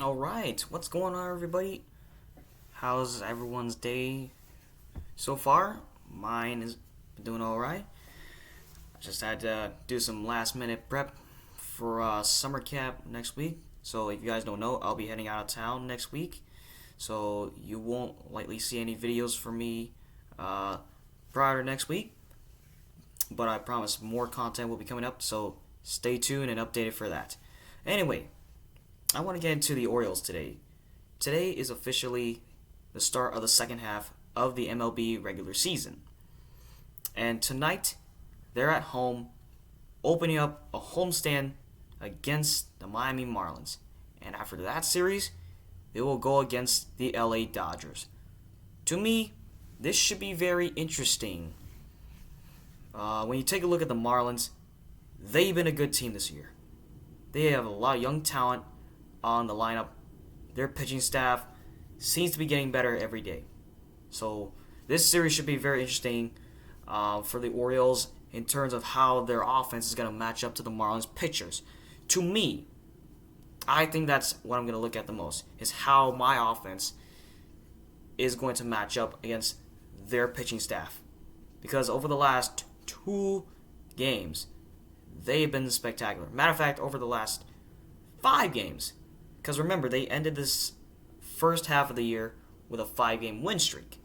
All right, what's going on, everybody? How's everyone's day so far? Mine is doing all right. I just had to do some last minute prep for summer camp next week. So if you guys don't know, I'll be heading out of town next week. So you won't likely see any videos from me uh, prior to next week. But I promise more content will be coming up. So stay tuned and updated for that. Anyway, I want to get into the Orioles today. Today is officially the start of the second half of the MLB regular season. And tonight, they're at home opening up a homestand against the Miami Marlins. And after that series, they will go against the LA Dodgers. To me, this should be very interesting. When you take a look at the Marlins, they've been a good team this year. They have a lot of young talent on the lineup. Their pitching staff seems to be getting better every day. So this series should be very interesting for the Orioles in terms of how their offense is going to match up to the Marlins pitchers. To me, I think that's what I'm going to look at the most, is how my offense is going to match up against their pitching staff. Because over the last two games, they've been spectacular. Matter of fact, over the last 5 games, because remember, they ended this first half of the year with a 5-game win streak.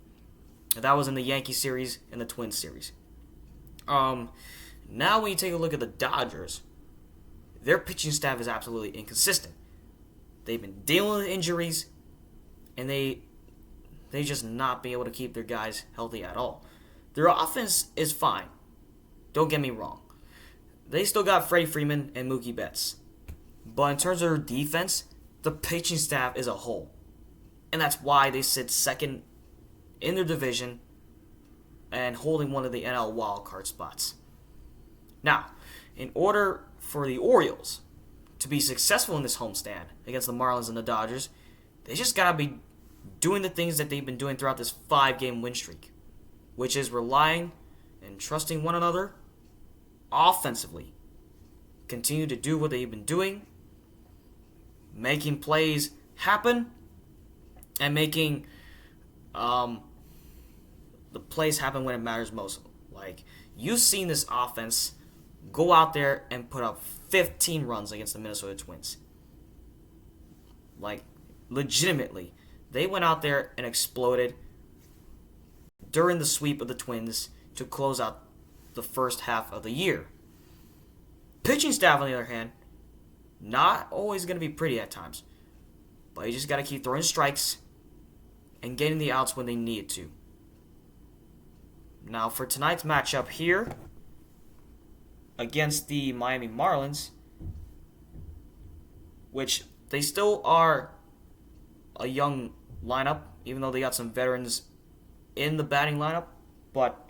That was in the Yankee series and the Twins series. Now when you take a look at the Dodgers, their pitching staff is absolutely inconsistent. They've been dealing with injuries, and they just not be able to keep their guys healthy at all. Their offense is fine. Don't get me wrong. They still got Freddie Freeman and Mookie Betts. But in terms of their defense, the pitching staff is a whole. And that's why they sit second in their division and holding one of the NL wildcard spots. Now, in order for the Orioles to be successful in this homestand against the Marlins and the Dodgers, they just got to be doing the things that they've been doing throughout this 5-game win streak, which is relying and trusting one another offensively. Continue to do what they've been doing, making plays happen, and making the plays happen when it matters most. Like, you've seen this offense go out there and put up 15 runs against the Minnesota Twins. Like, legitimately. They went out there and exploded during the sweep of the Twins to close out the first half of the year. Pitching staff, on the other hand, not always going to be pretty at times. But you just got to keep throwing strikes and getting the outs when they need to. Now, for tonight's matchup here against the Miami Marlins, which they still are a young lineup, even though they got some veterans in the batting lineup. But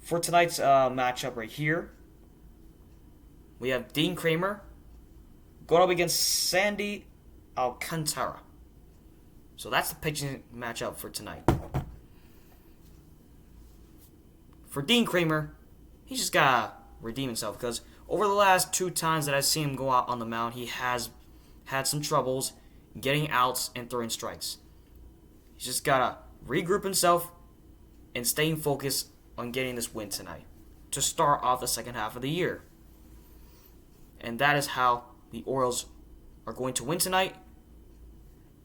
for tonight's matchup right here, we have Dean Kramer going up against Sandy Alcantara. So that's the pitching matchup for tonight. For Dean Kramer, he just gotta redeem himself, because over the last 2 times that I've seen him go out on the mound, he has had some troubles getting outs and throwing strikes. He's just gotta regroup himself and staying focused on getting this win tonight to start off the second half of the year. And that is how the Orioles are going to win tonight.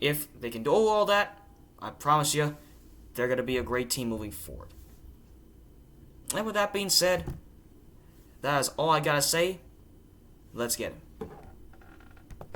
If they can do all that, I promise you, they're going to be a great team moving forward. And with that being said, that is all I got to say. Let's get it.